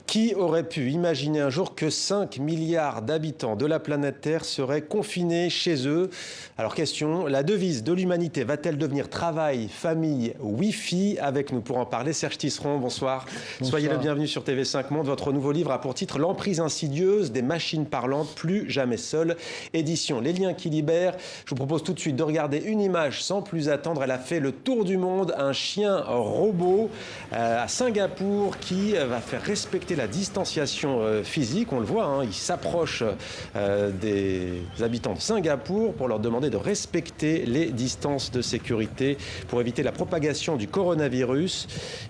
Qui aurait pu imaginer un jour que 5 milliards d'habitants de la planète Terre seraient confinés chez eux? Alors question, la devise de l'humanité va-t-elle devenir travail, famille, Wi-Fi? Avec nous pour en parler, Serge Tisseron, bonsoir. Soyez le bienvenu sur TV5 Monde. Votre nouveau livre a pour titre L'emprise insidieuse des machines parlantes, plus jamais seules. Édition Les Liens qui libèrent. Je vous propose tout de suite de regarder une image sans plus attendre. Elle a fait le tour du monde, un chien robot à Singapour qui va faire respecter la distanciation physique. On le voit, hein, il s'approche des habitants de Singapour pour leur demander de respecter les distances de sécurité pour éviter la propagation du coronavirus.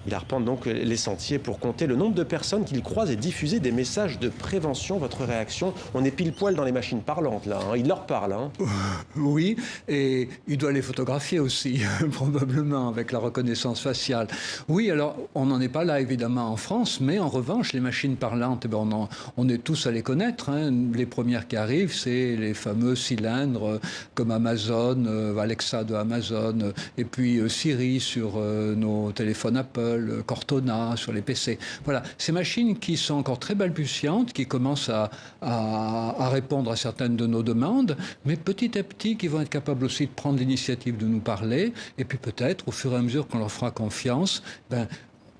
Il arpente donc les sentiers pour compter le nombre de personnes qu'il croise et diffuser des messages de prévention. Votre réaction? On est pile poil dans les machines parlantes là, hein. Il leur parle. Hein. Oui, et il doit les photographier aussi, probablement avec la reconnaissance faciale. Oui, alors on n'en est pas là évidemment en France, mais en revanche les machines parlantes, eh bien, on est tous à les connaître. Hein. Les premières qui arrivent, c'est les fameux cylindres comme Amazon, Alexa de Amazon, et puis Siri sur nos téléphones Apple, Cortana sur les PC. Voilà, ces machines qui sont encore très balbutiantes, qui commencent à répondre à certaines de nos demandes, mais petit à petit qui vont être capables aussi de prendre l'initiative de nous parler, et puis peut-être au fur et à mesure qu'on leur fera confiance,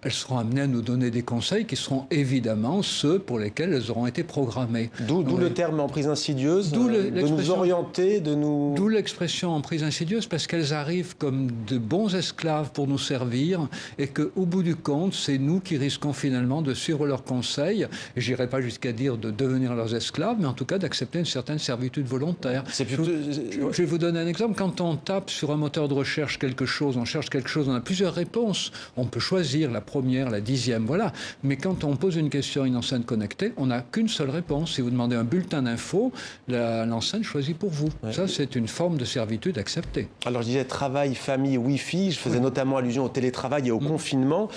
elles seront amenées à nous donner des conseils qui seront évidemment ceux pour lesquels elles auront été programmées. D'où le terme emprise insidieuse, de nous orienter, de nous... D'où l'expression emprise insidieuse, parce qu'elles arrivent comme de bons esclaves pour nous servir et qu'au bout du compte, c'est nous qui risquons finalement de suivre leurs conseils. Et j'irai pas jusqu'à dire de devenir leurs esclaves, mais en tout cas d'accepter une certaine servitude volontaire. Je vais vous donner un exemple. Quand on tape sur un moteur de recherche quelque chose, on cherche quelque chose, on a plusieurs réponses. On peut choisir la première, la 10e, voilà. Mais quand on pose une question à une enceinte connectée, on n'a qu'une seule réponse. Si vous demandez un bulletin d'info, l'enceinte choisit pour vous. Ouais. Ça, c'est une forme de servitude acceptée. Alors, je disais travail, famille, Wi-Fi. Je faisais notamment allusion au télétravail et au confinement.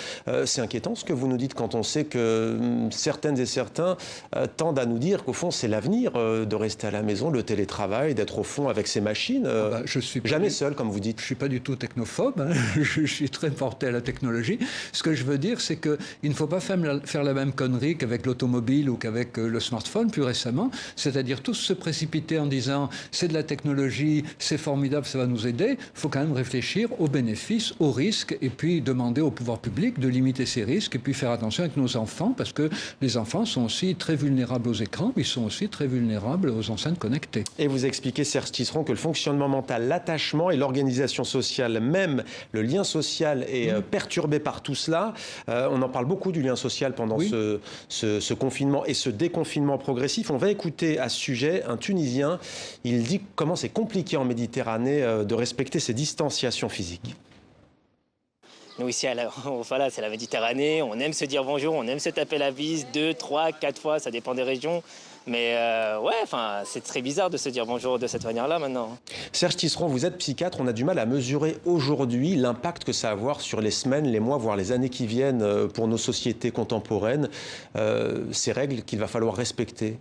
C'est inquiétant ce que vous nous dites quand on sait que certaines et certains tendent à nous dire qu'au fond, c'est l'avenir de rester à la maison, le télétravail, d'être au fond avec ces machines. Je suis jamais seul, comme vous dites. Je ne suis pas du tout technophobe. Hein. Je suis très porté à la technologie. Ce que je veux dire, c'est qu'il ne faut pas faire la même connerie qu'avec l'automobile ou qu'avec le smartphone plus récemment, c'est-à-dire tous se précipiter en disant c'est de la technologie, c'est formidable, ça va nous aider. Il faut quand même réfléchir aux bénéfices, aux risques, et puis demander au pouvoir public de limiter ces risques, et puis faire attention avec nos enfants, parce que les enfants sont aussi très vulnérables aux écrans, mais ils sont aussi très vulnérables aux enceintes connectées. Et vous expliquez, Serge Tisseron, que le fonctionnement mental, l'attachement et l'organisation sociale, même le lien social est perturbé par tout cela. On en parle beaucoup du lien social pendant ce confinement et ce déconfinement progressif. On va écouter à ce sujet un Tunisien. Il dit comment c'est compliqué en Méditerranée de respecter ces distanciations physiques. Nous ici, voilà, c'est la Méditerranée, on aime se dire bonjour, on aime se taper la bise 2, 3, 4 fois, ça dépend des régions. Mais c'est très bizarre de se dire bonjour de cette manière-là maintenant. Serge Tisseron, vous êtes psychiatre, on a du mal à mesurer aujourd'hui l'impact que ça va avoir sur les semaines, les mois, voire les années qui viennent pour nos sociétés contemporaines, ces règles qu'il va falloir respecter.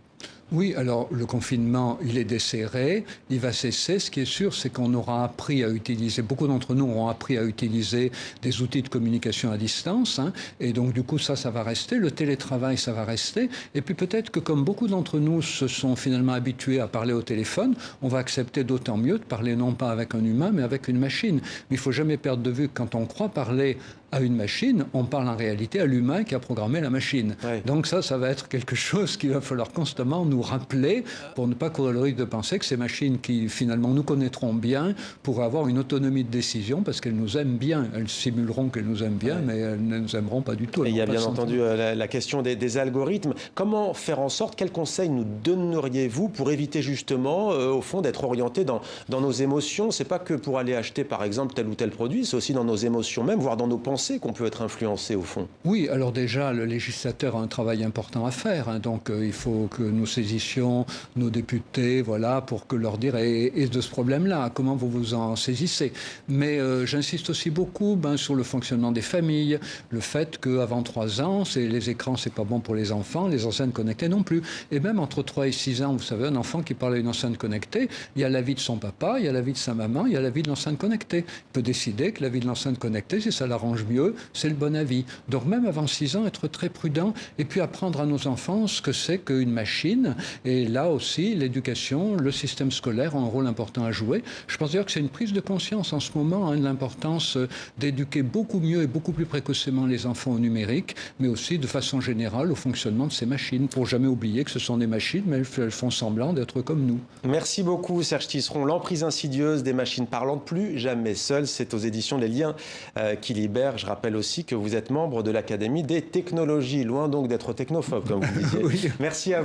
Oui, alors le confinement, il est desserré, il va cesser. Ce qui est sûr, c'est qu'on aura appris à utiliser, beaucoup d'entre nous auront appris à utiliser des outils de communication à distance, hein, et donc du coup ça va rester. Le télétravail, ça va rester. Et puis peut-être que comme beaucoup d'entre nous se sont finalement habitués à parler au téléphone, on va accepter d'autant mieux de parler non pas avec un humain, mais avec une machine. Mais il ne faut jamais perdre de vue que quand on croit parler à une machine, on parle en réalité à l'humain qui a programmé la machine. Ouais. Donc ça va être quelque chose qu'il va falloir constamment nous rappeler pour ne pas courir le risque de penser que ces machines qui finalement nous connaîtront bien pourraient avoir une autonomie de décision parce qu'elles nous aiment bien. Elles simuleront qu'elles nous aiment bien, mais elles ne nous aimeront pas du tout. Et il y a bien entendu la question des algorithmes. Comment faire en sorte, quels conseils nous donneriez-vous pour éviter justement, au fond, d'être orienté dans nos émotions? C'est pas que pour aller acheter par exemple tel ou tel produit, c'est aussi dans nos émotions même, voire dans nos pensées qu'on peut être influencé au fond. Oui, alors déjà, le législateur a un travail important à faire. Hein, donc il faut que nous saisissions nos députés, voilà, pour que leur dire et de ce problème-là, comment vous vous en saisissez. Mais j'insiste aussi beaucoup sur le fonctionnement des familles, le fait qu'avant 3 ans, les écrans, c'est pas bon pour les enfants, les enceintes connectées non plus. Et même entre 3 et 6 ans, vous savez, un enfant qui parle à une enceinte connectée, il y a la vie de son papa, il y a la vie de sa maman, il y a la vie de l'enceinte connectée. Il peut décider que la vie de l'enceinte connectée, si ça l'arrange mieux, c'est le bon avis. Donc même avant 6 ans, être très prudent et puis apprendre à nos enfants ce que c'est qu'une machine. Et là aussi, l'éducation, le système scolaire ont un rôle important à jouer. Je pense d'ailleurs que c'est une prise de conscience en ce moment, de l'importance d'éduquer beaucoup mieux et beaucoup plus précocement les enfants au numérique, mais aussi de façon générale au fonctionnement de ces machines, pour jamais oublier que ce sont des machines, mais elles font semblant d'être comme nous. Merci beaucoup Serge Tisseron. L'emprise insidieuse des machines parlantes, plus jamais seules, c'est aux éditions Les Liens qui libèrent. Je rappelle aussi que vous êtes membre de l'Académie des technologies, loin donc d'être technophobe, comme vous disiez. Oui. Merci à vous.